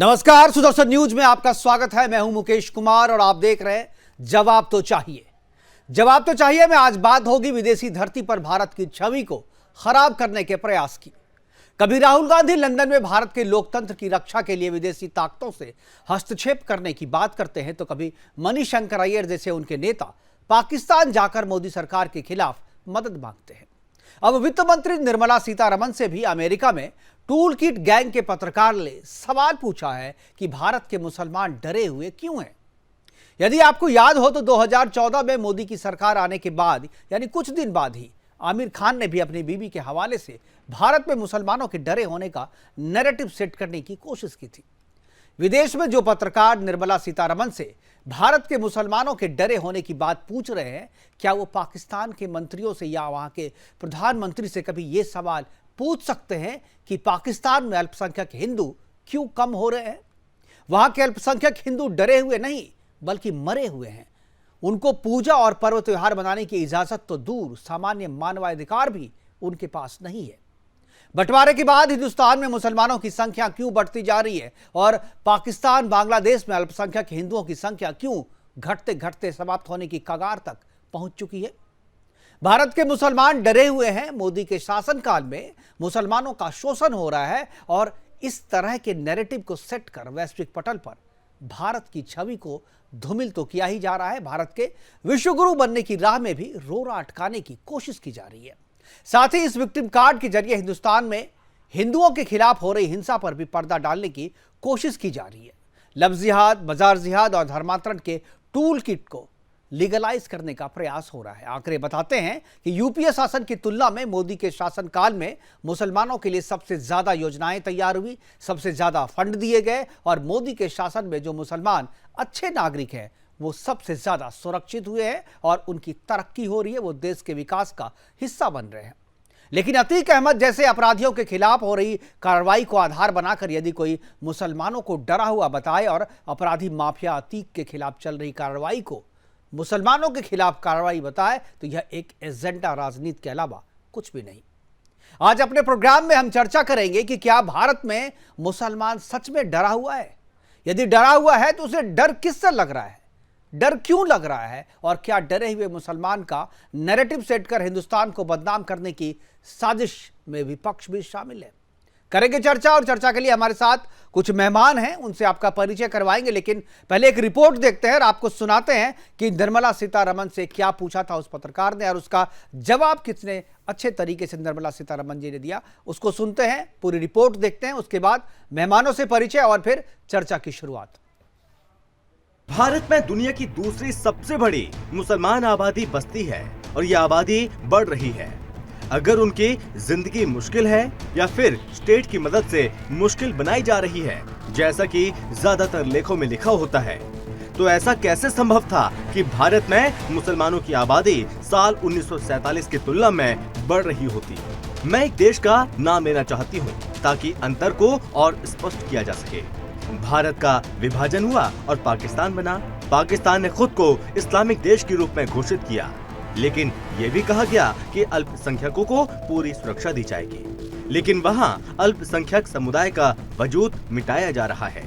नमस्कार, सुदर्शन न्यूज में आपका स्वागत है। मैं हूं मुकेश कुमार और आप देख रहे हैं जवाब तो चाहिए। जवाब तो चाहिए में आज बात होगी विदेशी धरती पर भारत की छवि को खराब करने के प्रयास की। कभी राहुल गांधी लंदन में भारत के लोकतंत्र की रक्षा के लिए विदेशी ताकतों से हस्तक्षेप करने की बात करते हैं, तो कभी मणिशंकर अय्यर जैसे उनके नेता पाकिस्तान जाकर मोदी सरकार के खिलाफ मदद मांगते हैं। अब वित्त मंत्री निर्मला सीतारमण से भी अमेरिका में टूल किट गैंग के पत्रकार ने सवाल पूछा है कि भारत के मुसलमान डरे हुए क्यों हैं। यदि आपको याद हो तो 2014 में मोदी की सरकार आने के बाद यानी कुछ दिन बाद ही आमिर खान ने भी अपनी बीवी के हवाले से भारत में मुसलमानों के डरे होने का नैरेटिव सेट करने की कोशिश की थी। विदेश में जो पत्रकार निर्मला सीतारमण से भारत के मुसलमानों के डरे होने की बात पूछ रहे हैं, क्या वो पाकिस्तान के मंत्रियों से या वहां के प्रधानमंत्री से कभी ये सवाल पूछ सकते हैं कि पाकिस्तान में अल्पसंख्यक हिंदू क्यों कम हो रहे हैं? वहां के अल्पसंख्यक हिंदू डरे हुए नहीं बल्कि मरे हुए हैं। उनको पूजा और पर्व त्योहार मनाने की इजाजत तो दूर, सामान्य मानवाधिकार भी उनके पास नहीं है। बंटवारे के बाद हिंदुस्तान में मुसलमानों की संख्या क्यों बढ़ती जा रही है और पाकिस्तान बांग्लादेश में अल्पसंख्यक हिंदुओं की संख्या क्यों घटते घटते समाप्त होने की कगार तक पहुंच चुकी है? भारत के मुसलमान डरे हुए हैं। मोदी के शासनकाल में मुसलमानों का शोषण हो रहा है और इस तरह के नैरेटिव को सेट कर वैश्विक पटल पर भारत की छवि को धूमिल तो किया ही जा रहा है, भारत के विश्वगुरु बनने की राह में भी रोड़ा अटकाने की कोशिश की जा रही है। साथ ही इस विक्टिम कार्ड के जरिए हिंदुस्तान में हिंदुओं के खिलाफ हो रही हिंसा पर भी पर्दा डालने की कोशिश की जा रही है। लफ्ज़ जिहाद, बाजार जिहाद और धर्मांतरण के टूल किट को लीगलाइज करने का प्रयास हो रहा है। आंकड़े बताते हैं कि यूपीए शासन की तुलना में मोदी के शासनकाल में मुसलमानों के लिए सबसे ज्यादा योजनाएं तैयार हुई, सबसे ज्यादा फंड दिए गए और मोदी के शासन में जो मुसलमान अच्छे नागरिक हैं वो सबसे ज्यादा सुरक्षित हुए हैं और उनकी तरक्की हो रही है, वो देश के विकास का हिस्सा बन रहे हैं। लेकिन अतीक अहमद जैसे अपराधियों के खिलाफ हो रही कार्रवाई को आधार बनाकर यदि कोई मुसलमानों को डरा हुआ बताए और अपराधी माफिया अतीक के खिलाफ चल रही कार्रवाई को मुसलमानों के खिलाफ कार्रवाई बताए तो यह एक एजेंडा राजनीति के अलावा कुछ भी नहीं। आज अपने प्रोग्राम में हम चर्चा करेंगे कि क्या भारत में मुसलमान सच में डरा हुआ है? यदि डरा हुआ है तो उसे डर किससे लग रहा है, डर क्यों लग रहा है और क्या डरे हुए मुसलमान का नैरेटिव सेट कर हिंदुस्तान को बदनाम करने की साजिश में विपक्ष भी शामिल है। करेंगे चर्चा और चर्चा के लिए हमारे साथ कुछ मेहमान हैं, उनसे आपका परिचय करवाएंगे। लेकिन पहले एक रिपोर्ट देखते हैं और आपको सुनाते हैं कि निर्मला सीतारमण से क्या पूछा था उस पत्रकार ने और उसका जवाब कितने अच्छे तरीके से निर्मला सीतारमण जी ने दिया। उसको सुनते हैं, पूरी रिपोर्ट देखते हैं, उसके बाद मेहमानों से परिचय और फिर चर्चा की शुरुआत। भारत में दुनिया की दूसरी सबसे बड़ी मुसलमान आबादी बसती है और ये आबादी बढ़ रही है। अगर उनकी जिंदगी मुश्किल है या फिर स्टेट की मदद से मुश्किल बनाई जा रही है, जैसा कि ज्यादातर लेखों में लिखा होता है, तो ऐसा कैसे संभव था कि भारत में मुसलमानों की आबादी साल 1947 की तुलना में बढ़ रही होती? मैं एक देश का नाम लेना चाहती हूँ ताकि अंतर को और स्पष्ट किया जा सके। भारत का विभाजन हुआ और पाकिस्तान बना। पाकिस्तान ने खुद को इस्लामिक देश के रूप में घोषित किया, लेकिन ये भी कहा गया कि अल्पसंख्यकों को पूरी सुरक्षा दी जाएगी। लेकिन वहाँ अल्पसंख्यक समुदाय का वजूद मिटाया जा रहा है,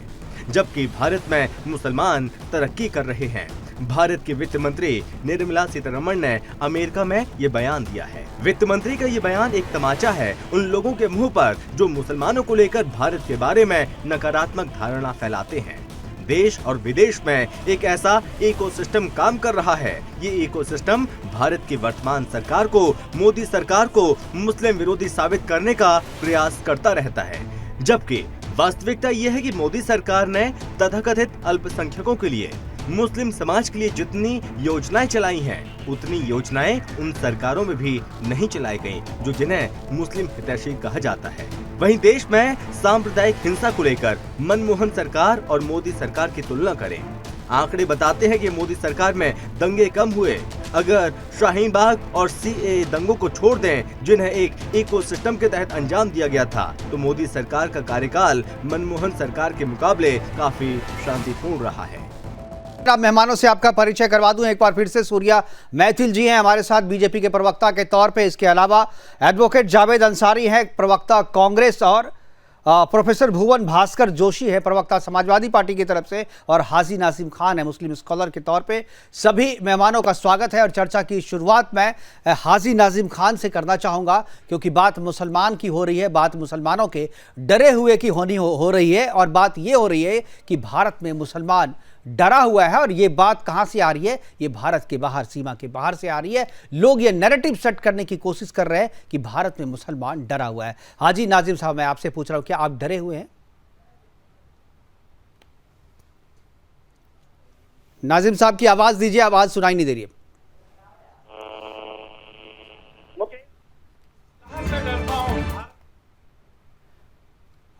जबकि भारत में मुसलमान तरक्की कर रहे हैं। भारत के वित्त मंत्री निर्मला सीतारमण ने अमेरिका में ये बयान दिया है। वित्त मंत्री का ये बयान एक तमाचा है उन लोगों के मुंह पर जो मुसलमानों को लेकर भारत के बारे में नकारात्मक धारणा फैलाते हैं। देश और विदेश में एक ऐसा इकोसिस्टम काम कर रहा है। ये इकोसिस्टम भारत की वर्तमान सरकार को, मोदी सरकार को मुस्लिम विरोधी साबित करने का प्रयास करता रहता है, जबकि वास्तविकता ये है कि मोदी सरकार ने तथाकथित अल्पसंख्यकों के लिए, मुस्लिम समाज के लिए जितनी योजनाएं चलाई हैं, उतनी योजनाएं उन सरकारों में भी नहीं चलाई गईं, जिन्हें मुस्लिम हितैषी कहा जाता है। वहीं देश में सांप्रदायिक हिंसा को लेकर मनमोहन सरकार और मोदी सरकार की तुलना करें। आंकड़े बताते हैं कि मोदी सरकार में दंगे कम हुए। अगर शाहीन बाग और सीएए दंगों को छोड़ दें, जिन्हें एक इकोसिस्टम के तहत अंजाम दिया गया था, तो मोदी सरकार का कार्यकाल मनमोहन सरकार के मुकाबले काफी शांतिपूर्ण रहा है। मेहमानों से आपका परिचय करवा दूं एक बार फिर से। सूर्या मैथिल जी हैं हमारे साथ बीजेपी के प्रवक्ता के तौर पे। इसके अलावा एडवोकेट जावेद अंसारी हैं प्रवक्ता कांग्रेस और प्रोफेसर भुवन भास्कर जोशी है, प्रवक्ता समाजवादी पार्टी की तरफ से, और हाजी नाजिम खान है मुस्लिम स्कॉलर के तौर पे। सभी मेहमानों का स्वागत है और चर्चा की शुरुआत मैं हाजी नाजिम खान से करना चाहूँगा, क्योंकि बात मुसलमान की हो रही है, बात मुसलमानों के डरे हुए की हो रही है, और बात ये हो रही है कि भारत में मुसलमान डरा हुआ है। और ये बात कहां से आ रही है? ये भारत के बाहर, सीमा के बाहर से आ रही है। लोग ये नैरेटिव सेट करने की कोशिश कर रहे हैं कि भारत में मुसलमान डरा हुआ है। हाजी नाजिम साहब, मैं आपसे पूछ रहा हूं, क्या आप डरे हुए हैं? नाजिम साहब की आवाज दीजिए, आवाज सुनाई नहीं दे रही है।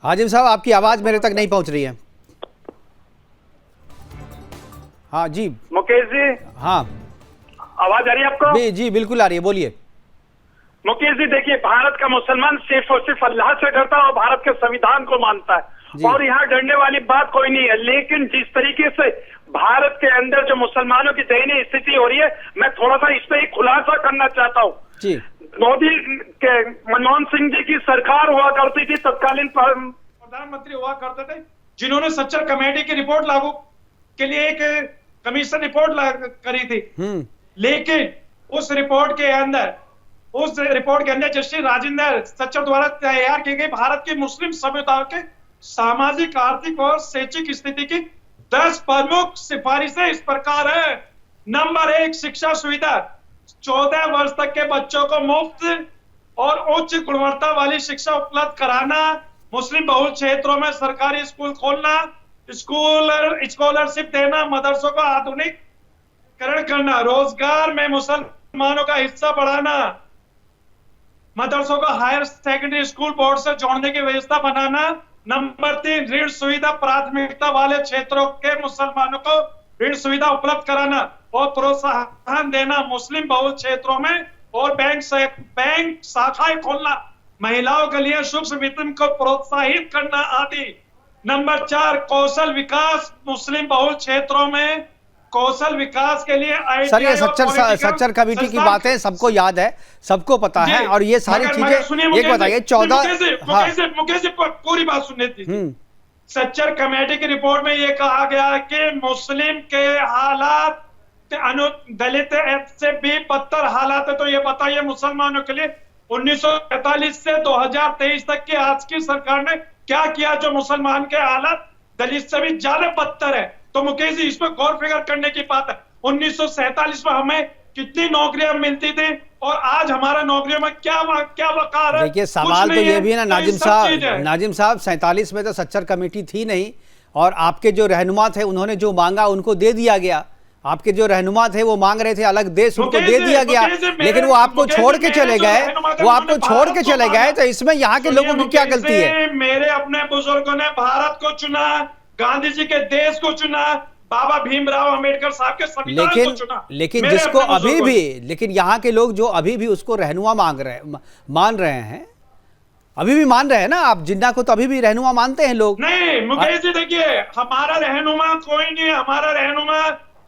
हाजिम साहब, आपकी आवाज मेरे तक नहीं पहुंच रही है। हाँ जी मुकेश जी, हाँ आवाज आ रही है आपको? जी बिल्कुल आ रही है, बोलिए। मुकेश जी देखिए, भारत का मुसलमान सिर्फ और सिर्फ अल्लाह से डरता है और भारत के संविधान को मानता है, और यहाँ डरने वाली बात कोई नहीं है। लेकिन जिस तरीके से भारत के अंदर जो मुसलमानों की दयनीय स्थिति हो रही है, मैं थोड़ा सा इस पे ही खुलासा करना चाहता हूँ जी। मोदी के मनमोहन सिंह जी की सरकार हुआ करती थी, तत्कालीन प्रधानमंत्री हुआ करते थे, जिन्होंने सच्चर कमेटी की रिपोर्ट लागू के लिए एक कमीशन रिपोर्ट करी थी। लेकिन उस रिपोर्ट के अंदर जस्टिस राजेंद्र सच्चर द्वारा तैयार की गई भारत की मुस्लिम सभ्यता के सामाजिक, आर्थिक और शैक्षिक स्थिति की 10 प्रमुख सिफारिशें इस प्रकार है। नंबर 1, शिक्षा सुविधा। 14 वर्ष तक के बच्चों को मुफ्त और उच्च गुणवत्ता वाली शिक्षा उपलब्ध कराना, मुस्लिम बहुल क्षेत्रों में सरकारी स्कूल खोलना, स्कॉलरशिप देना, मदरसों को आधुनिकीकरण करना, रोजगार में मुसलमानों का हिस्सा बढ़ाना, मदरसों को हायर सेकेंडरी स्कूल बोर्ड से जोड़ने की व्यवस्था बनाना। नंबर 3, ऋण सुविधा। प्राथमिकता वाले क्षेत्रों के मुसलमानों को ऋण सुविधा उपलब्ध कराना और प्रोत्साहन देना, मुस्लिम बहुल क्षेत्रों में और बैंक शाखाएं खोलना, महिलाओं के लिए सूक्ष्म वित्त को प्रोत्साहित करना आदि। नंबर 4, कौशल विकास। मुस्लिम बहुल क्षेत्रों में कौशल विकास के लिए सर, ये सच्चर कमेटी की बातें सबको याद है, सबको पता है, और ये सारी चीजें एक बताइए। 14 मुकेश जी पूरी बात सुननी थी। सच्चर कमेटी की रिपोर्ट में ये कहा गया कि मुस्लिम के हालात दलित से भी बदतर हालात है। तो ये बताइए मुसलमानों के लिए 1945 से 2023 तक की आज की सरकार ने क्या किया जो मुसलमान के हालात दलित से भी ज्यादा बदतर है? तो मुकेश जी, इस पर गौर फिक्र करने की बात है। 1947 में हमें कितनी नौकरियां मिलती थी और आज हमारा नौकरियों में क्या वकार है? देखिए, सवाल तो ये भी है ना नाजिम साहब, 47 में तो सच्चर कमेटी थी नहीं, और आपके जो रहनुमा थे उन्होंने जो मांगा उनको दे दिया गया। आपके जो रहनुमा थे वो मांग रहे थे अलग देश, उनको दे दिया गया, लेकिन वो आपको छोड़ के चले गए। तो इसमें यहाँ के लोगों की क्या गलती है? मेरे अपने बुजुर्गों ने भारत को चुना, गांधी जी के देश को चुना, बाबा भीमराव अंबेडकर साहब के संविधान को चुना। लेकिन जिसको अभी भी, लेकिन यहाँ के लोग जो अभी भी उसको रहनुमा मान रहे हैं, अभी भी मान रहे हैं ना। आप जिन्ना को तो अभी भी रहनुमा मानते हैं लोग? नहीं मुकेश जी, देखिए, हमारा रहनुमा कोई नहीं है। हमारा रहनुमा,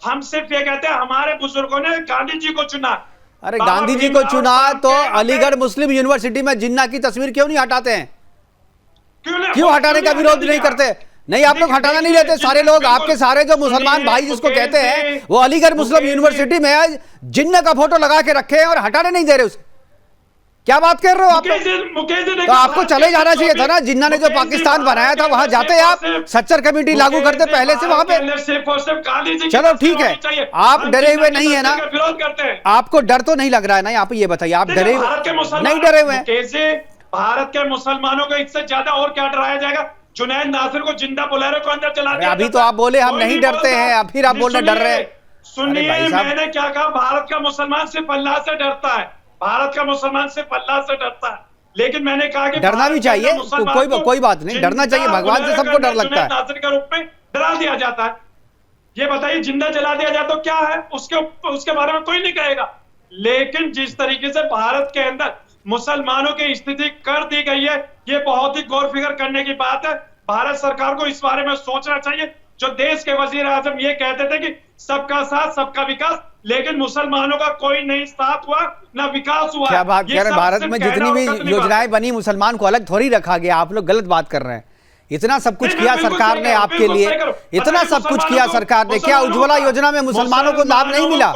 हम सिर्फ ये कहते हैं हमारे बुजुर्गों ने गांधी जी को चुना। अरे गांधी जी को चुना तो अलीगढ़ मुस्लिम यूनिवर्सिटी में जिन्ना की तस्वीर क्यों नहीं हटाते हैं? क्यों हटाने का विरोध नहीं करते? नहीं, आप लोग हटाना नहीं लेते। सारे लोग, आपके सारे जो मुसलमान भाई जिसको कहते हैं, वो अलीगढ़ मुस्लिम यूनिवर्सिटी में जिन्ना का फोटो लगा के रखे हैं और हटाने नहीं दे रहे उसे। क्या बात कर रहे हो आप? तो आपको चले जाना चाहिए था ना। जिन्ना ने जो पाकिस्तान बनाया था वहां जाते आप, सच्चर कमेटी लागू करते पहले से वहां पे। चलो ठीक है, आप डरे हुए नहीं है ना? आपको डर तो नहीं लग रहा है ना? आप ये बताइए, आप डरे नहीं? डरे हुए हैं? भारत के मुसलमानों को इससे ज्यादा और क्या डराया जाएगा? जुनैद नासिर को जिंदा बोलेरो को अंदर चला दिया। अभी तो आप बोले हम नहीं डरते हैं, अब फिर आप बोलने डर रहे हैं। सुनिए, मैंने क्या कहा? भारत का मुसलमान सिर्फ अल्लाह से डरता है। भारत का मुसलमान सिर्फ अल्लाह से डरता है। लेकिन मैंने कहा कि डरना भी चाहिए, कोई बात नहीं, डरना चाहिए। भगवान से सबको डर लगता है। नासिर के रूप में डरा दिया जाता है। ये बताइए, जिंदा जला दिया जाए तो क्या है? उसके बारे में कोई नहीं कहेगा। लेकिन जिस तरीके से भारत के अंदर मुसलमानों की स्थिति कर दी गई है, ये बहुत ही गौर फिक्र करने की बात है। भारत सरकार को इस बारे में सोचना चाहिए जो देश के वजीर आजम ये कहते थे कि सबका साथ सबका विकास, लेकिन मुसलमानों का कोई नहीं साथ हुआ ना विकास हुआ। क्या बात कह रहे हैं? भारत में जितनी भी योजनाएं बनी मुसलमान को अलग थोड़ी रखा गया। आप लोग गलत बात कर रहे हैं। इतना सब कुछ किया सरकार ने आपके लिए, इतना सब कुछ किया सरकार ने। क्या उज्ज्वला योजना में मुसलमानों को लाभ नहीं मिला?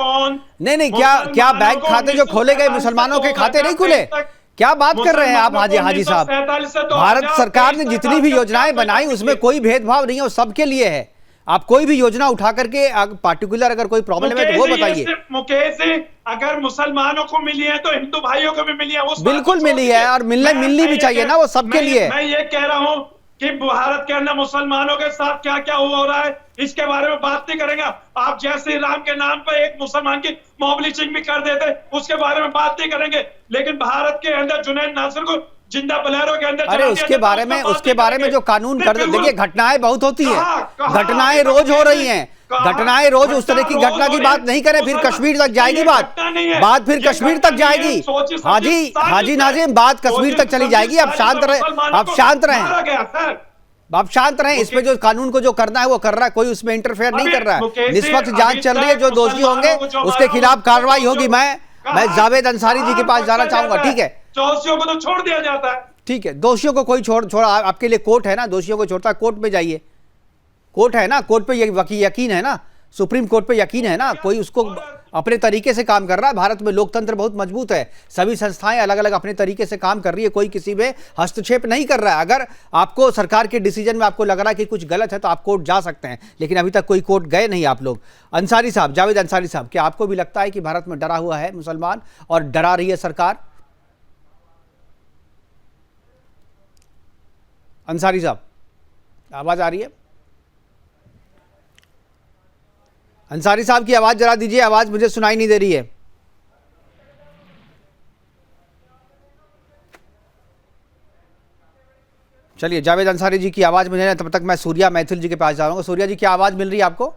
नहीं, क्या बैंक खाते जो खोले गए मुसलमानों के खाते नहीं खुले? क्या बात कर रहे हैं आप हाजी साहब? भारत सरकार ने जितनी भी योजनाएं बनाई उसमें कोई भेदभाव नहीं है, वो सबके लिए है। आप कोई भी योजना उठा करके पार्टिकुलर अगर कोई प्रॉब्लम है तो वो बताइए। मुकेश जी, अगर मुसलमानों को मिली है तो हिंदू भाइयों को भी मिली है। बिल्कुल मिली है और मिलनी भी चाहिए ना, वो सबके लिए। मैं ये कह रहा हूँ कि भारत के अंदर मुसलमानों के साथ क्या क्या हो रहा है इसके बारे में बात नहीं करेंगे। आप जय श्री राम के नाम पर एक मुसलमान की मॉब लिंचिंग भी कर देते, उसके बारे में बात नहीं करेंगे। लेकिन भारत के अंदर जुनैद नासिर को जिंदा बलेरो के अंदर, अरे उसके बारे में जो कानून कर दे, देखिए घटनाएं बहुत होती है, घटनाएं रोज हो रही हैं, घटनाएं रोज। उस तरह की घटना की बात नहीं करें, फिर कश्मीर तक जाएगी बात फिर कश्मीर तक जाएगी। हाजी नाजिम, बात कश्मीर तक चली जाएगी। आप शांत रहें। इस पे जो कानून को जो करना है वो कर रहा है, कोई उसमें इंटरफेयर नहीं कर रहा है। निष्पक्ष जांच चल रही है, जो दोषी होंगे उसके खिलाफ कार्रवाई होगी। मैं जावेद अंसारी जी के पास जाना चाहूंगा। ठीक है, दोषियों को तो छोड़ दिया जाता है। ठीक है, दोषियों को कोई छोड़ा आपके लिए कोर्ट है ना, दोषियों को छोड़ता है कोर्ट में जाइए, कोर्ट है ना, कोर्ट पे यकीन है ना, सुप्रीम कोर्ट पे यकीन है ना, कोई उसको अपने तरीके से काम कर रहा है। भारत में लोकतंत्र बहुत मजबूत है, सभी संस्थाएं अलग अलग अपने तरीके से काम कर रही है, कोई किसी में हस्तक्षेप नहीं कर रहा है। अगर आपको सरकार के डिसीजन में आपको लग रहा है कि कुछ गलत है तो आप कोर्ट जा सकते हैं, लेकिन अभी तक कोई कोर्ट गए नहीं आप लोग। अंसारी साहब, जावेद अंसारी साहब, क्या आपको भी लगता है कि भारत में डरा हुआ है मुसलमान और डरा रही है सरकार? अंसारी साहब, आवाज आ रही है? अंसारी साहब की आवाज जरा दीजिए, आवाज मुझे सुनाई नहीं दे रही है। चलिए, जावेद अंसारी जी की आवाज मुझे, तब तक मैं सूर्या मैथिल जी के पास जा रहा हूँ। सूर्या जी, क्या आवाज मिल रही है आपको?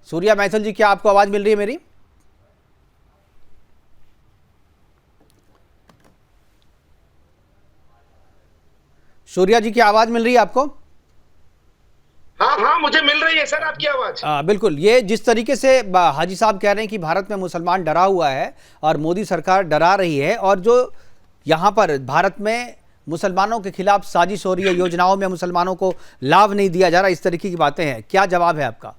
सूर्या मैथिल जी, क्या आपको आवाज मिल रही है मेरी? सूर्या जी, की आवाज मिल रही है आपको? हाँ, मुझे मिल रही है सर आपकी आवाज। बिल्कुल। ये जिस तरीके से हाजी साहब कह रहे हैं कि भारत में मुसलमान डरा हुआ है और मोदी सरकार डरा रही है, और जो यहाँ पर भारत में मुसलमानों के खिलाफ साजिश हो रही है, योजनाओं में मुसलमानों को लाभ नहीं दिया जा रहा, इस तरीके की बातें हैं, क्या जवाब है आपका?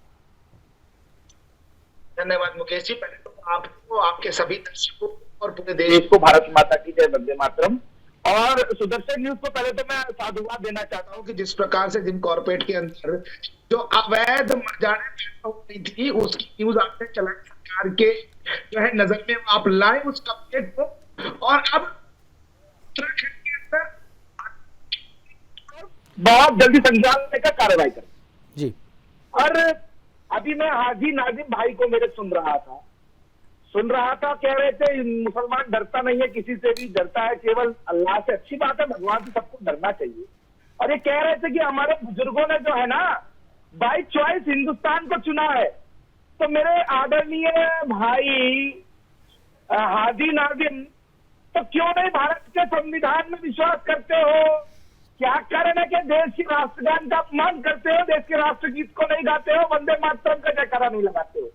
धन्यवाद मुकेश जी। पहले तो आपको, आपके सभी दर्शकों और पूरे देश को भारत माता की जय, वंदे मातरम। और सुदर्शन न्यूज को पहले तो मैं साधुवाद देना चाहता हूं कि जिस प्रकार से जिन कॉर्पोरेट के अंदर जो अवैध जाने हो रही थी उसकी न्यूज आपने चलाई, सरकार के जो है नजर में आप लाए उस कॉर्पोरेट को, और अब उत्तराखंड के अंदर बहुत जल्दी संज्ञान लेकर कार्रवाई करें जी। और अभी मैं हाजी नाजिम भाई को मेरे सुन रहा था, कह रहे थे मुसलमान डरता नहीं है किसी से भी, डरता है केवल अल्लाह से। अच्छी बात है, भगवान से सबको डरना चाहिए। और ये कह रहे थे कि हमारे बुजुर्गों ने जो है ना बाई चॉइस हिंदुस्तान को चुना है। तो मेरे आदरणीय भाई हाजी नाजिम, तो क्यों नहीं भारत के संविधान में विश्वास करते हो? क्या कारण है कि देश की राष्ट्रगान का अपमान करते हो, देश के राष्ट्रगीत को नहीं गाते हो, वंदे मातरम का जयकारा नहीं लगाते हो?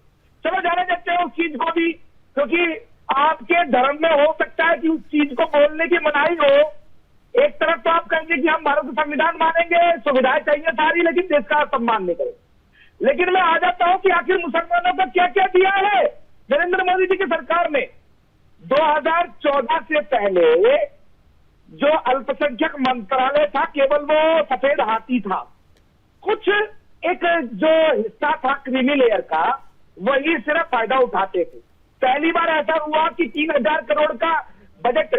चलो जाने देते हो उस चीज को भी, क्योंकि आपके धर्म में हो सकता है कि उस चीज को बोलने की मनाही हो। एक तरफ तो आप कहेंगे कि हम भारत का संविधान मानेंगे, सुविधाएं चाहिए सारी, लेकिन देश का सम्मान नहीं करेंगे। लेकिन मैं आ जाता हूं कि आखिर मुसलमानों को क्या क्या दिया है नरेंद्र मोदी जी की सरकार ने। 2014 से पहले जो अल्पसंख्यक मंत्रालय था, केवल वो सफेद हाथी था, कुछ एक जो हिस्सा था क्रीमी लेयर का, वही सिर्फ फायदा उठाते थे। पहली बार ऐसा हुआ कि 3000 करोड़ का बजट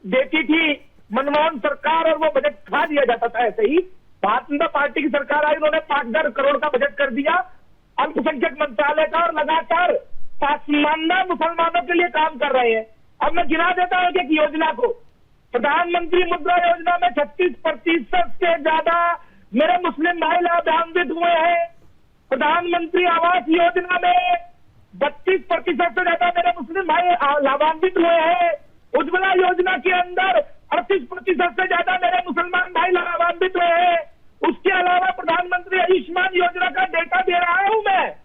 देती थी मनमोहन सरकार और वो बजट खा दिया जाता था। ऐसे ही भारतीय जनता पार्टी की सरकार आई, उन्होंने 5000 करोड़ का बजट कर दिया अल्पसंख्यक मंत्रालय का, और लगातार पासमानदा मुसलमानों के लिए काम कर रहे हैं। अब मैं गिना देता हूं एक योजना को। प्रधानमंत्री मुद्रा योजना में 36% से ज्यादा मेरे मुस्लिम भाई लाभान्वित हुए हैं। प्रधानमंत्री आवास योजना में 32% से ज्यादा मेरे मुस्लिम भाई लाभान्वित हुए हैं। उज्ज्वला योजना के अंदर 38% से ज्यादा मेरे मुसलमान भाई लाभान्वित हुए हैं। उसके अलावा प्रधानमंत्री आयुष्मान योजना का डेटा दे रहा हूं मैं।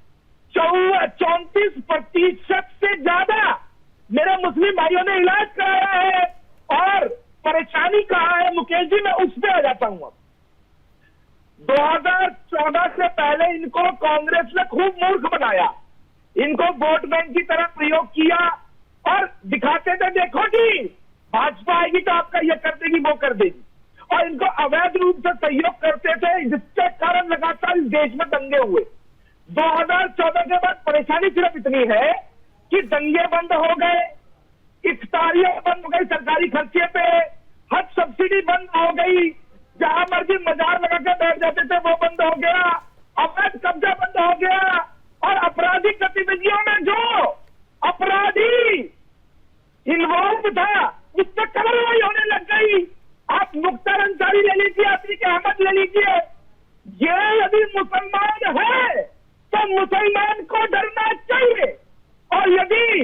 34% से ज्यादा मेरे मुस्लिम भाइयों ने इलाज कराया है। और परेशानी कहाँ है मुकेश जी, मैं उस पर आ जाता हूं। अब 2014 से पहले इनको कांग्रेस ने खूब मूर्ख बनाया, इनको वोट बैंक की तरह प्रयोग किया और दिखाते थे देखो जी भाजपा आएगी तो आपका ये कर देगी वो कर देगी, और इनको अवैध रूप से सहयोग करते थे, जिसके कारण लगातार इस देश में दंगे हुए। 2014 के बाद परेशानी सिर्फ इतनी है कि दंगे बंद हो गए, इफ्तारियां बंद हो गई सरकारी खर्चे पे, हज सब्सिडी बंद हो गई, जहां मर्जी मजार लगा के बैठ जाते थे वो बंद हो गया, अवैध कब्जा बंद हो गया, और आपराधिक गतिविधियों में जो अपराधी इन्वॉल्व था उससे कार्रवाई होने लग गई। आप मुख्तार अंसारी ले लीजिए, अतीक अहमद ले लीजिए, ये यदि मुसलमान है तो मुसलमान को डरना चाहिए। और यदि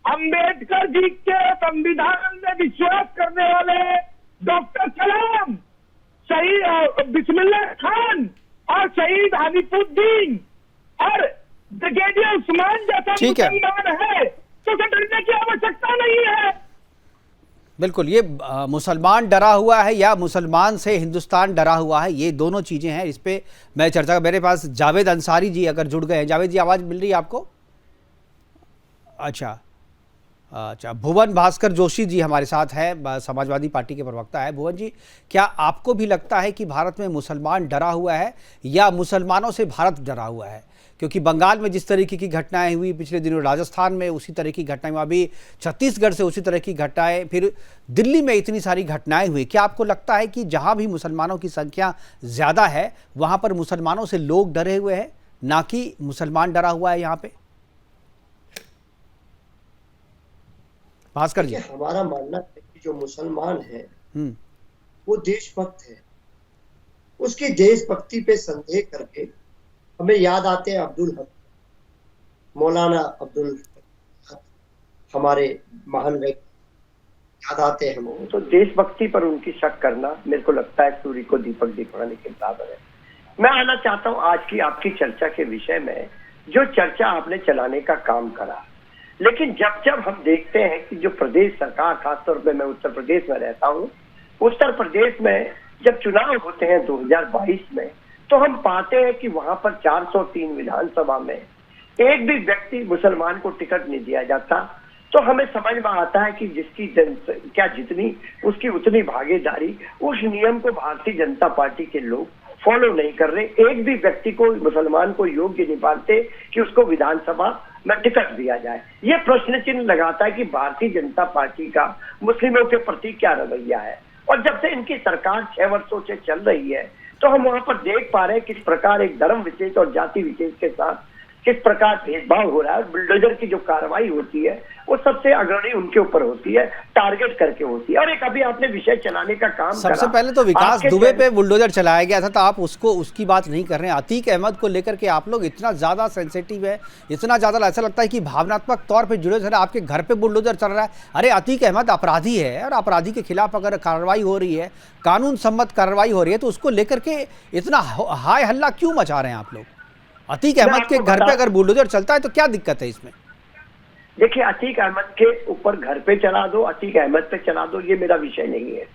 अंबेडकर जी के संविधान में विश्वास करने वाले डॉक्टर कलाम, शहीद बिस्मिल्लाह खान और शहीद हनीफुद्दीन और ब्रिगेडियर उस्मान जैसा मुसलमान है तो उसे डरने की आवश्यकता नहीं है। बिल्कुल, ये मुसलमान डरा हुआ है या मुसलमान से हिंदुस्तान डरा हुआ है, ये दोनों चीज़ें हैं। इस पे मैं चर्चा, मेरे पास जावेद अंसारी जी अगर जुड़ गए हैं। जावेद जी, आवाज़ मिल रही है आपको? अच्छा, भुवन भास्कर जोशी जी हमारे साथ है, समाजवादी पार्टी के प्रवक्ता है। भुवन जी, क्या आपको भी लगता है कि भारत में मुसलमान डरा हुआ है या मुसलमानों से भारत डरा हुआ है? क्योंकि बंगाल में जिस तरीके की घटनाएं हुई पिछले दिनों, राजस्थान में उसी तरह की घटनाएं, अभी छत्तीसगढ़ से उसी तरह की घटनाएं, फिर दिल्ली में इतनी सारी घटनाएं हुई, क्या आपको लगता है कि जहां भी मुसलमानों की संख्या ज़्यादा है वहां पर मुसलमानों से लोग डरे हुए हैं, ना कि मुसलमान डरा हुआ है यहाँ पे? भास्कर जी, हमारा मानना है कि जो मुसलमान है वो देशभक्त है। उसकी देशभक्ति पे संदेह करके हमें याद आते हैं अब्दुल हक, मौलाना अब्दुल हक, हमारे महान व्यक्ति याद आते हैं हमें। तो देशभक्ति पर उनकी शक करना मेरे को लगता है सूर्य को दीपक दिखाने के बराबर है। मैं आना चाहता हूं आज की आपकी चर्चा के विषय में, जो चर्चा आपने चलाने का काम करा। लेकिन जब जब हम देखते हैं कि जो प्रदेश सरकार, खासतौर पे मैं उत्तर प्रदेश में रहता हूं, उत्तर प्रदेश में जब चुनाव होते हैं 2022 में, तो हम पाते हैं कि वहां पर 403 विधानसभा में एक भी व्यक्ति मुसलमान को टिकट नहीं दिया जाता। तो हमें समझ में आता है कि जिसकी क्या जितनी उसकी उतनी भागीदारी, उस नियम को भारतीय जनता पार्टी के लोग फॉलो नहीं कर रहे। एक भी व्यक्ति को, मुसलमान को योग्य नहीं पाते कि उसको विधानसभा में टिकट दिया जाए। ये प्रश्न चिन्ह लगाता है कि भारतीय जनता पार्टी का मुस्लिमों के प्रति क्या रवैया है। और जब से इनकी सरकार 6 वर्षों से चल रही है तो हम वहां पर देख पा रहे हैं किस प्रकार एक धर्म विशेष और जाति विशेष के साथ किस प्रकार भेदभाव हो रहा है। बुलडोजर की जो कार्रवाई होती है वो सबसे अग्रणी उनके ऊपर होती है, टारगेट करके होती है। और एक अभी आपने विषय चलाने का काम सबसे पहले तो विकास दुबे पे बुलडोजर चलाया गया था, तो आप उसकी बात नहीं कर रहे हैं। अतीक अहमद को लेकर के आप लोग इतना ज्यादा सेंसिटिव है, इतना ज्यादा ऐसा लगता है कि भावनात्मक तौर पे जुड़े हुए। आपके घर पे बुलडोजर चल रहा है। अरे अतीक अहमद अपराधी है और अपराधी के खिलाफ अगर कार्रवाई हो रही है, कानून सम्मत कार्रवाई हो रही है, तो उसको लेकर के इतना हाय हल्ला क्यों मचा रहे हैं आप लोग? अतीक अहमद के घर पे अगर बुलडोजर चलता है तो क्या दिक्कत है इसमें? देखिए, अतीक अहमद के ऊपर घर पे चला दो, अतीक अहमद पे चला दो, ये मेरा विषय नहीं है।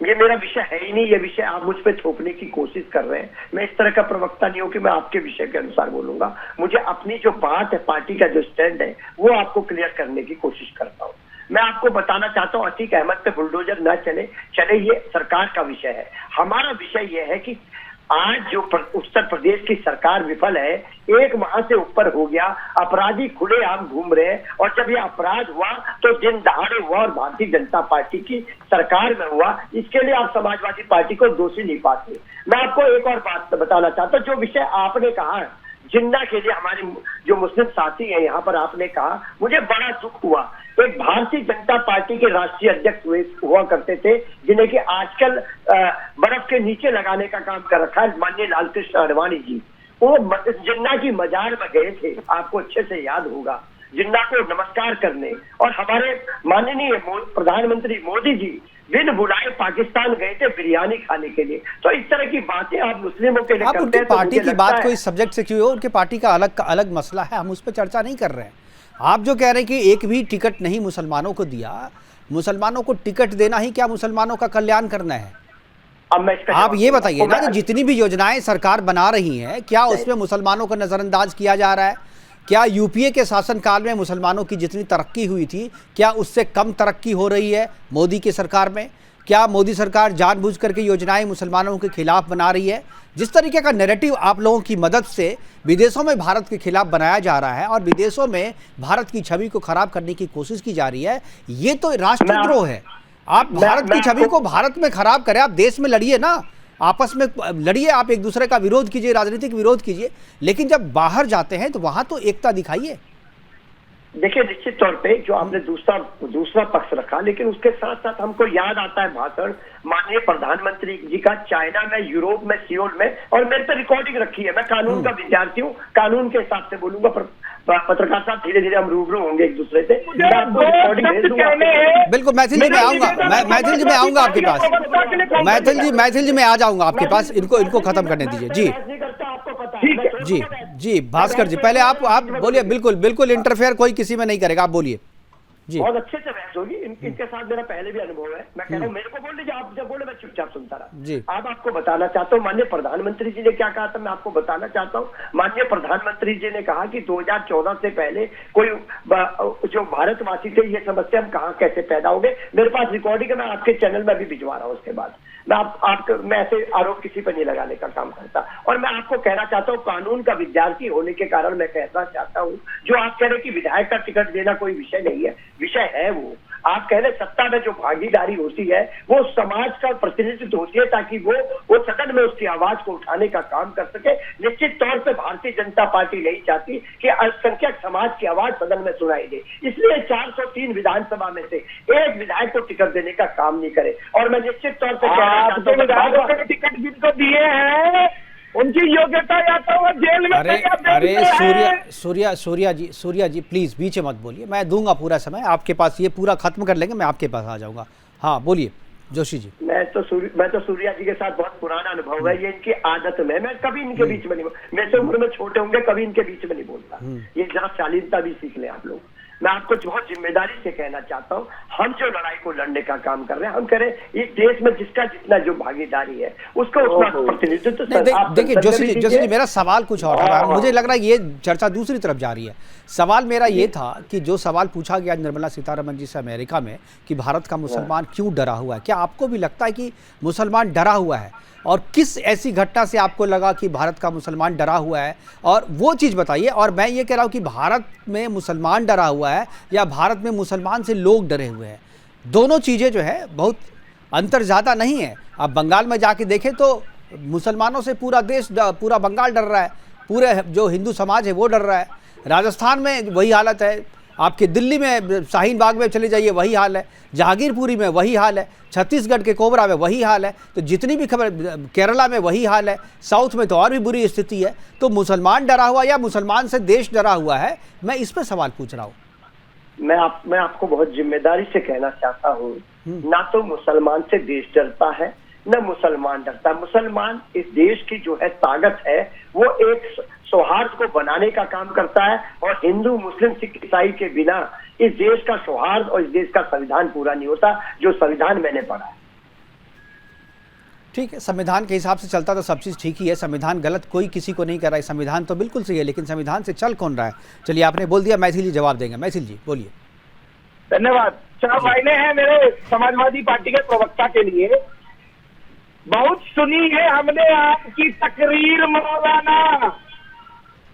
ये मेरा विषय है ही नहीं। ये विषय आप मुझ पे थोपने की कोशिश कर रहे हैं। मैं इस तरह का प्रवक्ता नहीं हूं कि मैं आपके विषय के अनुसार बोलूंगा। मुझे अपनी जो बात है, पार्टी का जो स्टैंड है, वो आपको क्लियर करने की कोशिश करता हूँ। मैं आपको बताना चाहता हूँ अतीक अहमद पे बुलडोजर न चले, ये सरकार का विषय है। हमारा विषय ये है कि आज जो उत्तर प्रदेश की सरकार विफल है, 1 माह से ऊपर हो गया, अपराधी खुलेआम घूम रहे हैं। और जब ये अपराध हुआ तो दिन दहाड़े हुआ और भारतीय जनता पार्टी की सरकार में हुआ। इसके लिए आप समाजवादी पार्टी को दोषी नहीं पाते। मैं आपको एक और बात बताना चाहता हूँ। जो विषय आपने कहा जिन्ना के लिए हमारे जो मुस्लिम साथी हैं यहाँ पर, आपने कहा, मुझे बड़ा दुख हुआ। एक भारतीय जनता पार्टी के राष्ट्रीय अध्यक्ष हुआ करते थे, जिन्हें कि आजकल बर्फ के नीचे लगाने का काम कर रखा है, माननीय लालकृष्ण आडवाणी जी। वो जिन्ना की मजार में गए थे, आपको अच्छे से याद होगा, जिन्ना को नमस्कार करने। और हमारे माननीय प्रधानमंत्री मोदी जी बिन बुलाए पाकिस्तान गए थे बिरयानी खाने के लिए। तो इस तरह की बातें आप मुस्लिमों के लिए आप करते उनकी हैं तो पार्टी मुझे की बात लगता को है- इस सब्जेक्ट से क्यों हो, उनके पार्टी का अलग मसला है, हम उस पर चर्चा नहीं कर रहे हैं। आप जो कह रहे हैं कि एक भी टिकट नहीं मुसलमानों को दिया, मुसलमानों को टिकट देना ही क्या मुसलमानों का कल्याण करना है? अब मैं इसका आप जवाब ये दूंगा। बताइए ना कि जितनी भी योजनाएं सरकार बना रही है, क्या उसमें मुसलमानों को नजरअंदाज किया जा रहा है? क्या यूपीए के शासनकाल में मुसलमानों की जितनी तरक्की हुई थी, क्या उससे कम तरक्की हो रही है मोदी की सरकार में? क्या मोदी सरकार जानबूझ करके योजनाएं मुसलमानों के खिलाफ बना रही है? जिस तरीके का नैरेटिव आप लोगों की मदद से विदेशों में भारत के खिलाफ बनाया जा रहा है और विदेशों में भारत की छवि को खराब करने की कोशिश की जा रही है, ये तो राष्ट्रद्रोह है। आप भारत की छवि को भारत में खराब करें, आप देश में लड़िए ना, आपस में लड़िए, आप एक दूसरे का विरोध कीजिए, राजनीतिक विरोध कीजिए, लेकिन जब बाहर जाते हैं तो वहां तो एकता दिखाइए। देखिए, निश्चित तौर पे जो आपने दूसरा पक्ष रखा, लेकिन उसके साथ साथ हमको याद आता है भाषण माननीय प्रधानमंत्री जी का चाइना में, यूरोप में, सियोल में, और मेरे पे रिकॉर्डिंग रखी है। मैं कानून का विद्यार्थी हूँ, कानून के हिसाब से बोलूंगा। पत्रकार साहब, धीरे धीरे हम रूबरू होंगे एक दूसरे से। मैं आपको रिकॉर्डिंग भेज दूंगा। बिल्कुल, मैथिल जी मैं आऊंगा, मैथिल जी मैं आऊंगा आपके पास, मैथिल जी मैं आ जाऊंगा आपके पास, इनको खत्म करने दीजिए। जी जी जी, भास्कर जी पहले आप बोलिए। बिल्कुल इंटरफेयर कोई किसी में नहीं करेगा, आप बोलिए जी। बहुत अच्छे से बहस होगी। इनके साथ मेरा पहले भी अनुभव है। मैं कह रहा हूँ, मेरे को बोल दीजिए, आप जब बोले मैं चुपचाप सुनता रहा। जी। अब आपको बताना चाहता हूँ, माननीय प्रधानमंत्री जी ने क्या कहा था, मैं आपको बताना चाहता हूँ। माननीय प्रधानमंत्री जी ने कहा कि 2014 से पहले कोई जो भारतवासी थे, ये समझते हम कहाँ कैसे पैदा हो गए। मेरे पास रिकॉर्डिंग है, मैं आपके चैनल में भी भिजवा रहा हूँ। उसके बाद मैं ऐसे आरोप किसी पर नहीं लगाने का काम करता। और मैं आपको कहना चाहता हूँ, कानून का विद्यार्थी होने के कारण मैं कहना चाहता हूँ, जो आप कह रहे कि विधायक का टिकट देना कोई विषय नहीं है, विषय है वो। आप कह रहे सत्ता में जो भागीदारी होती है वो समाज का प्रतिनिधित्व होती है, ताकि वो सदन में उसकी आवाज को उठाने का काम कर सके। निश्चित तौर पे भारतीय जनता पार्टी नहीं चाहती कि अल्पसंख्यक समाज की आवाज सदन में सुनाई दे, इसलिए 403 विधानसभा में से एक विधायक को टिकट देने का काम नहीं करे। और मैं निश्चित तौर पर विधायकों के टिकट जिनको दिए हैं उनकी योग्यता या तो वो जेल में। अरे सूर्या जी प्लीज बीच में मत बोलिए, मैं दूंगा पूरा समय आपके पास, ये पूरा खत्म कर लेंगे, मैं आपके पास आ जाऊंगा। हाँ बोलिए जोशी जी। मैं तो सूर्या जी के साथ बहुत पुराना अनुभव है, ये इनकी आदत में, मैं कभी इनके बीच में नहीं, मेरे से उम्र में छोटे होंगे, कभी इनके बीच में नहीं बोलता। ये जरा शालीनता भी सीख ले आप लोग। मैं आपको बहुत जिम्मेदारी से कहना चाहता हूँ, हम जो लड़ाई को लड़ने का काम कर रहे हैं, हम करें इस देश में जिसका जितना जो भागीदारी है उसका उतना प्रतिनिधित्व। देखिए जोशी जी मेरा सवाल कुछ और था, मुझे लग रहा है ये चर्चा दूसरी तरफ जा रही है। सवाल मेरा ये था कि जो सवाल पूछा गया निर्मला सीतारमण जी से अमेरिका में कि भारत का मुसलमान क्यों डरा हुआ है, क्या आपको भी लगता है कि मुसलमान डरा हुआ है? और किस ऐसी घटना से आपको लगा कि भारत का मुसलमान डरा हुआ है, और वो चीज़ बताइए। और मैं ये कह रहा हूँ कि भारत में मुसलमान डरा हुआ है या भारत में मुसलमान से लोग डरे हुए हैं, दोनों चीज़ें जो है बहुत अंतर ज़्यादा नहीं है। आप बंगाल में जाके देखें तो मुसलमानों से पूरा देश, पूरा बंगाल डर रहा है, पूरे जो हिंदू समाज है वो डर रहा है। राजस्थान में वही हालत है, आपके दिल्ली में शाहीन बाग में चले जाइए वही हाल है, जहांगीरपुरी में वही हाल है, छत्तीसगढ़ के कोबरा में वही हाल है, तो जितनी भी खबर, केरला में वही हाल है, साउथ में तो और भी बुरी स्थिति है। तो मुसलमान डरा हुआ या मुसलमान से देश डरा हुआ है, मैं इस पर सवाल पूछ रहा हूँ। मैं आपको बहुत जिम्मेदारी से कहना चाहता हूँ, ना तो मुसलमान से देश डरता है न मुसलमान डरता। मुसलमान इस देश की जो है ताकत है, वो एक सौहार्द को बनाने का काम करता है, और हिंदू मुस्लिम सिख ईसाई के बिना इस देश का सौहार्द और इस देश का संविधान पूरा नहीं होता, जो संविधान मैंने पढ़ा है। ठीक है, संविधान के हिसाब से चलता तो सब चीज़ ठीक ही है, संविधान गलत कोई किसी को नहीं कर रहा है, संविधान तो बिल्कुल सही है, लेकिन संविधान से चल कौन रहा है? चलिए आपने बोल दिया, मैथिल जी जवाब देंगे। मैथिल जी बोलिए। धन्यवाद। 4 महीने हैं मेरे समाजवादी पार्टी के प्रवक्ता के लिए। बहुत सुनी है हमने आपकी तकरीर मौलाना,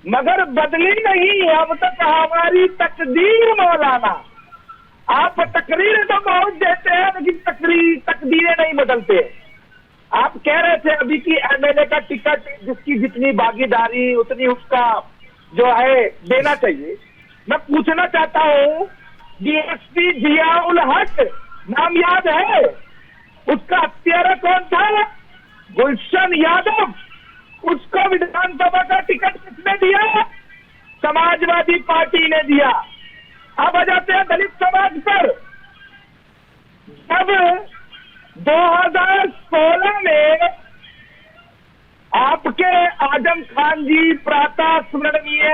मगर बदली नहीं अब तक हमारी तकदीर मौलाना। आप तकरीर तो बहुत देते हैं, लेकिन तकदीरें नहीं बदलते। आप कह रहे थे अभी कि एमएलए का टिकट जिसकी जितनी भागीदारी उतनी उसका जो है देना चाहिए। मैं पूछना चाहता हूँ, डीएसपी जियाउल हक नाम याद है? उसका हत्यारा कौन था? गुलशन यादव। उसको विधानसभा का टिकट किसने दिया? समाजवादी पार्टी ने दिया। अब आ जाते हैं दलित समाज पर। जब 2016 में आपके आजम खान जी, प्रातः स्मरणीय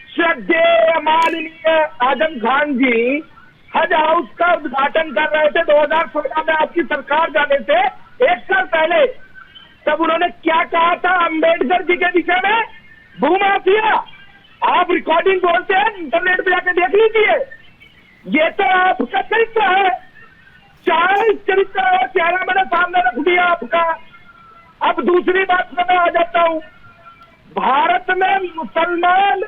श्रद्धेय माननीय आजम खान जी हज हाउस का उद्घाटन कर रहे थे 2016 में आपकी सरकार जाने से 1 साल पहले। तब उन्होंने क्या कहा था अंबेडकर जी के विषय में? भूमाफिया। आप रिकॉर्डिंग बोलते हैं, इंटरनेट पे जाकर देख लीजिए। ये तो आपका चरित्र है, चाहे चरित्र और चेहरा मैंने सामने रख दिया आपका। अब दूसरी बात पे मैं आ जाता हूं। भारत में मुसलमान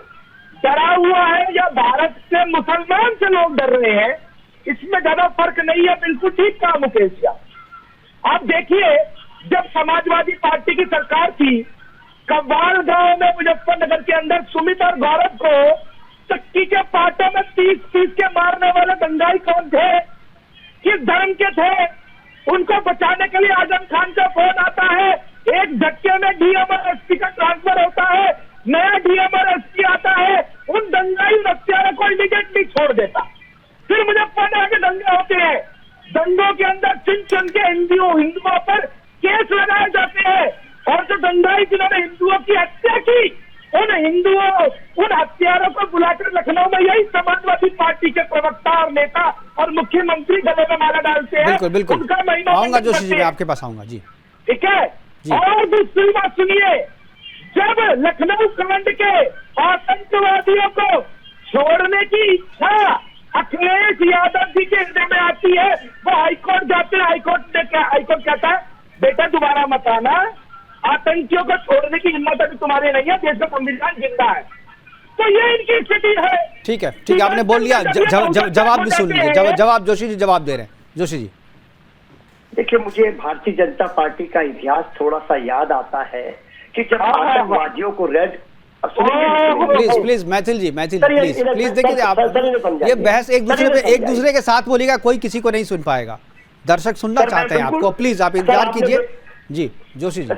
डरा हुआ है या भारत से मुसलमान से लोग डर रहे हैं, इसमें ज्यादा फर्क नहीं है। बिल्कुल ठीक कहा मुकेश जी। आप देखिए, जब समाजवादी पार्टी की सरकार थी, कव्वाल गांव में मुजफ्फरनगर के अंदर सुमित और गौरव को चक्की के पाटों में 30 के मारने वाले दंगाई कौन थे, किस धर्म के थे? उनको बचाने के लिए आजम खान का फोन आता है, एक झटके में डीएम और एसपी का ट्रांसफर होता है, नया डीएम और एसपी आता है, उन दंगाई हत्यारों को इमीडिएटली छोड़ देता। फिर मुजफ्फरनगर के दंगे होते हैं, दंगों के अंदर चुन के हिंदुओं पर केस लगाए जाते हैं, और जो दंगाई जिन्होंने हिंदुओं की हत्या की, उन हत्यारों को बुलाकर लखनऊ में यही समाजवादी पार्टी के प्रवक्ता और नेता और मुख्यमंत्री गले में माला डालते हैं। बिल्कुल बिल्कुल, उनका महीना आऊंगा जोशी जी, मैं आपके पास आऊंगा जी। ठीक है। और दूसरी बात सुनिए, जब लखनऊ कांड के आतंकवादियों को छोड़ने की इच्छा अखिलेश यादव जी के हृदय में आती है, वो हाईकोर्ट जाते हैं। हाईकोर्ट कहता है, बेटा दोबारा मत आना, आतंकियों को छोड़ने की हिम्मत अभी तुम्हारे नहीं है, देश का संविधान जिंदा है। तो ये इनकी स्थिति है। ठीक है, ठीक है, आपने बोल लिया। जवाब भी सुन लीजिए। जवाब जोशी जी जवाब दे रहे हैं। जोशी जी देखिए, मुझे भारतीय जनता पार्टी का इतिहास थोड़ा सा याद आता है कि जब आतंकवादियों को raid please Maithil ji please देखिए, आप ये बहस एक दूसरे के साथ बोलेगा, कोई किसी को नहीं सुन पाएगा। दर्शक सुनना चाहते हैं आपको, प्लीज आप इंतजार कीजिए। जी जोशी जी,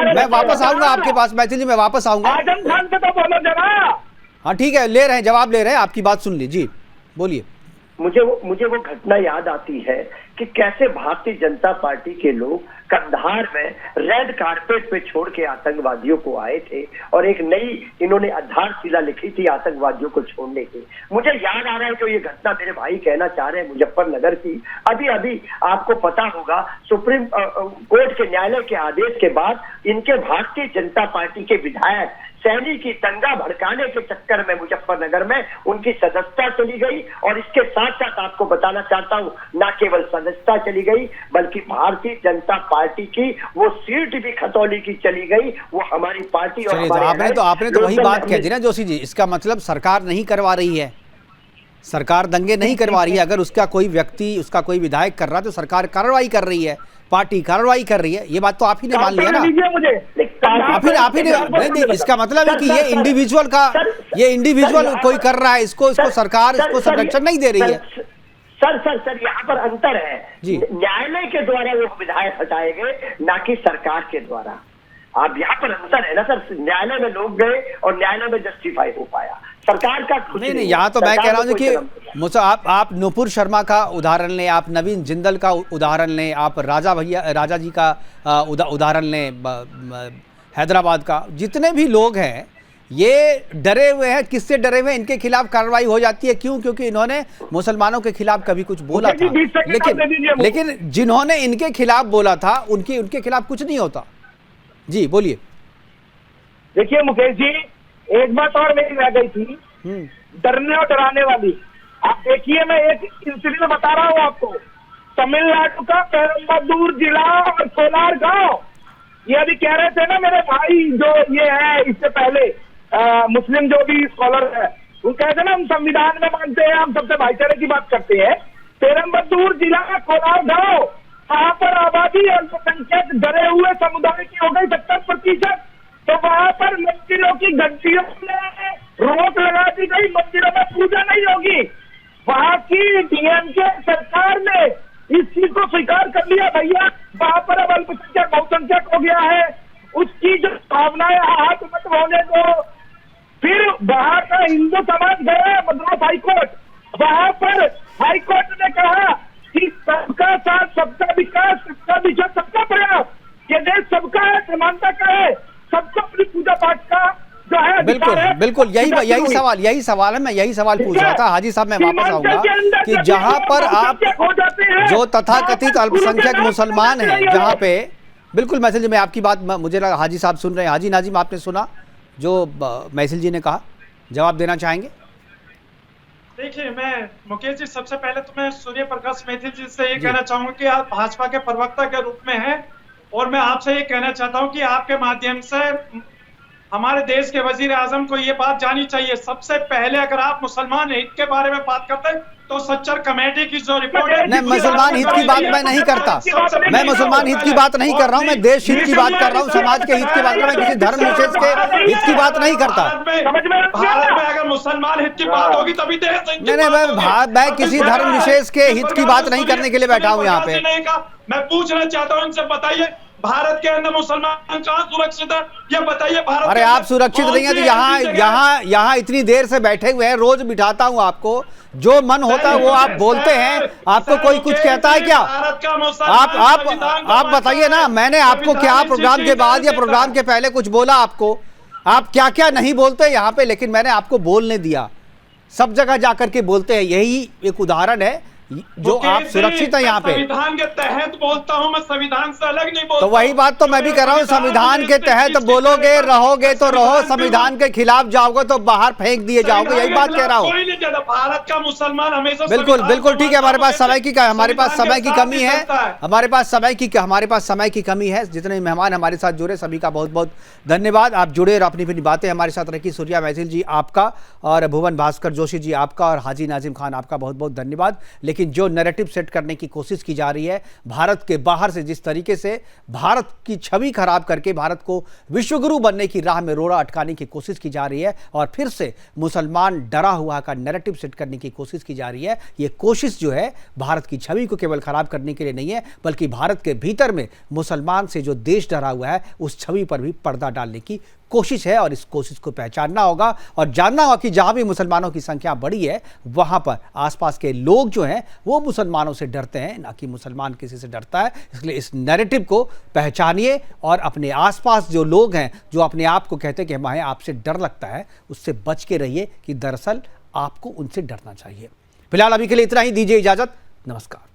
मैं वापस आऊंगा आपके पास। मैथिल जी मैं वापस आऊंगा। आजम खान से तो बोलो जरा। हाँ ठीक है, ले रहे हैं, जवाब ले रहे हैं, आपकी बात सुन ली। जी बोलिए। मुझे वो घटना याद आती है कि कैसे भारतीय जनता पार्टी के लोग कंधार में रेड कारपेट पे छोड़ के आतंकवादियों को आए थे और एक नई इन्होंने आधारशिला लिखी थी आतंकवादियों को छोड़ने की। मुझे याद आ रहा है कि ये घटना मेरे भाई कहना चाह रहे हैं मुजफ्फरनगर की। अभी आपको पता होगा, सुप्रीम कोर्ट के न्यायालय के आदेश के बाद इनके भारतीय जनता पार्टी के विधायक सैनी की दंगा भड़काने के चक्कर में मुजफ्फरनगर में उनकी सदस्यता चली गई। और इसके साथ साथ आपको बताना चाहता हूं, न केवल सदस्यता चली गई बल्कि भारतीय जनता पार्टी की वो सीट भी खतौली की चली गई। वो हमारी पार्टी और आपने तो वही बात कह दी ना जोशी जी। इसका मतलब सरकार नहीं करवा रही है, सरकार दंगे नहीं करवा रही है। अगर उसका कोई व्यक्ति, उसका कोई विधायक कर रहा है तो सरकार कार्रवाई कर रही है, पार्टी कार्रवाई कर रही है। ये बात तो आप ही ने मान लिया ना। आप ही ने इसका मतलब है कि ये इंडिविजुअल कोई कर रहा है, इसको सरकार इसको संरक्षण नहीं दे रही है। सर यहाँ पर अंतर है। न्यायालय के द्वारा वो विधायक हटाए गए, ना कि सरकार के द्वारा। आप यहाँ पर अंतर है ना सर। न्यायालय में लोग गए और न्यायालय में जस्टिफाई हो पाया, सरकार का कुछ नहीं। यहाँ तो मैं कह रहा हूँ कि आप नुपुर शर्मा का उदाहरण लें, आप नवीन जिंदल का उदाहरण लें, आप राजा जी का उदाहरण लें, हैदराबाद का। जितने भी लोग हैं ये डरे हुए हैं। किससे डरे हुए हैं? इनके खिलाफ कार्रवाई हो जाती है। क्यों? क्योंकि इन्होंने मुसलमानों के खिलाफ कभी कुछ बोला था, लेकिन जिन्होंने इनके खिलाफ बोला था उनके खिलाफ कुछ नहीं होता। जी बोलिए। देखिए मुकेश जी, एक बात और मेरी रह गई थी, डरने और डराने वाली। आप देखिए, मैं एक इंसिडेंट बता रहा हूँ आपको। तमिलनाडु का पेरम्बदूर जिला और कोलार गांव, ये अभी कह रहे थे ना मेरे भाई जो ये है, इससे पहले मुस्लिम जो भी स्कॉलर है, वो कहते हैं ना हम संविधान में मानते हैं, हम सबसे भाईचारे की बात करते हैं। पेरम्बदूर जिला का कोलार गांव, वहां पर आबादी अल्पसंख्यक डरे हुए समुदाय की हो गई 70%। तो वहां पर मंदिरों की घंटियों में रोक लगा दी गई, मंदिरों में पूजा नहीं होगी। वहां की डीएमके सरकार ने इस चीज को स्वीकार कर लिया, भैया वहां पर अब अल्पसंख्यक बहुसंख्यक हो गया है, उसकी जो भावनाएं हाथ मत होने दो। फिर वहां का हिंदू समाज गया मद्रास हाईकोर्ट, वहां पर हाईकोर्ट ने कहा कि कि सबका साथ, सबका विकास, सबका विजय, सबका प्रयास, ये देश सबका है, समानता का है, सबको अपनी पूजा पाठ का जो है बिल्कुल बिल्कुल यही सवाल है। मैं यही सवाल पूछ रहा था हाजी साहब। मैं वापस आऊंगा कि जहां पर आप जो तथाकथित अल्पसंख्यक मुसलमान हैं, जहां पे बिल्कुल मैसेज जी, मैं आपकी बात मुझे लगा हाजी साहब सुन रहे हैं। हाजी नाजिम, आपने सुना जो मैसेज जी ने कहा, जवाब देना चाहेंगे? देखिए, मैं मुकेश जी, सबसे पहले तो मैं सूर्य प्रकाश मैथिल जी से ये कहना चाहूंगा कि आप भाजपा के प्रवक्ता के रूप में हैं, और मैं आपसे ये कहना चाहता हूं कि आपके माध्यम से हमारे देश के वजीर आजम को ये बात जानी चाहिए। सबसे पहले अगर आप मुसलमान हित के बारे में बात करते हैं तो सच्चर कमेटी की जो रिपोर्ट है, नहीं, मुसलमान हित की बात मैं नहीं करता। मैं मुसलमान हित की बात नहीं कर रहा हूं, मैं देश हित की बात कर रहा हूं, समाज के हित की बात कर रहा हूं, किसी धर्म विशेष के हित की बात नहीं करता। भारत में अगर मुसलमान हित की बात होगी तभी देश। नहीं, मैं किसी धर्म विशेष के हित की बात नहीं करने के लिए बैठा हूं यहाँ पे। मैं पूछना चाहता हूं इनसे, बताइए भारत के अंदर मुसलमान कहाँ सुरक्षित है, ये बताइए। भारत, अरे आप सुरक्षित नहीं है तो यहाँ इतनी देर से बैठे हुए हैं, रोज बिठाता हूँ आपको, जो मन होता है वो आप बोलते हैं। आपको कोई कुछ कहता है क्या? आप बताइए ना, मैंने आपको क्या प्रोग्राम के बाद या प्रोग्राम के पहले कुछ बोला आपको? आप क्या क्या नहीं बोलते यहाँ पे, लेकिन मैंने आपको बोलने दिया। सब जगह जाकर के बोलते हैं, यही एक उदाहरण है जो आप सुरक्षित है यहाँ पे। संविधान के तहत बोलता हूँ मैं, संविधान से अलग नहीं बोलता। तो वही बात तो मैं भी कर रहा हूँ, संविधान के तहत बोलोगे, रहोगे तो रहो, संविधान के खिलाफ जाओगे तो बाहर फेंक दिए जाओगे, यही बात कह रहा हूँ। भारत का मुसलमान हमेशा बिल्कुल ठीक है। हमारे पास समय की कमी है, हमारे पास समय की कमी है। जितने मेहमान हमारे साथ जुड़े सभी का बहुत बहुत धन्यवाद। आप जुड़े और अपनी बातें हमारे साथ रखी। सूर्या मैथिल जी आपका, और भुवन भास्कर जोशी जी आपका, और हाजी नाजिम खान आपका बहुत बहुत धन्यवाद। लेकिन जो नैरेटिव सेट करने की कोशिश की जा रही है भारत के बाहर से, जिस तरीके से भारत की छवि खराब करके भारत को विश्वगुरु बनने की राह में रोड़ा अटकाने की कोशिश की जा रही है, और फिर से मुसलमान डरा हुआ का नैरेटिव सेट करने की कोशिश की जा रही है, ये कोशिश जो है भारत की छवि को केवल खराब करने के लिए नहीं है, बल्कि भारत के भीतर में मुसलमान से जो देश डरा हुआ है उस छवि पर भी पर्दा डालने की कोशिश है। और इस कोशिश को पहचानना होगा और जानना होगा कि जहां भी मुसलमानों की संख्या बढ़ी है वहां पर आसपास के लोग जो हैं वो मुसलमानों से डरते हैं, ना कि मुसलमान किसी से डरता है। इसलिए इस नैरेटिव को पहचानिए और अपने आसपास जो लोग हैं जो अपने आप को कहते हैं कि हमें आपसे डर लगता है, उससे बच के रहिए कि दरअसल आपको उनसे डरना चाहिए। फिलहाल अभी के लिए इतना ही, दीजिए इजाजत, नमस्कार।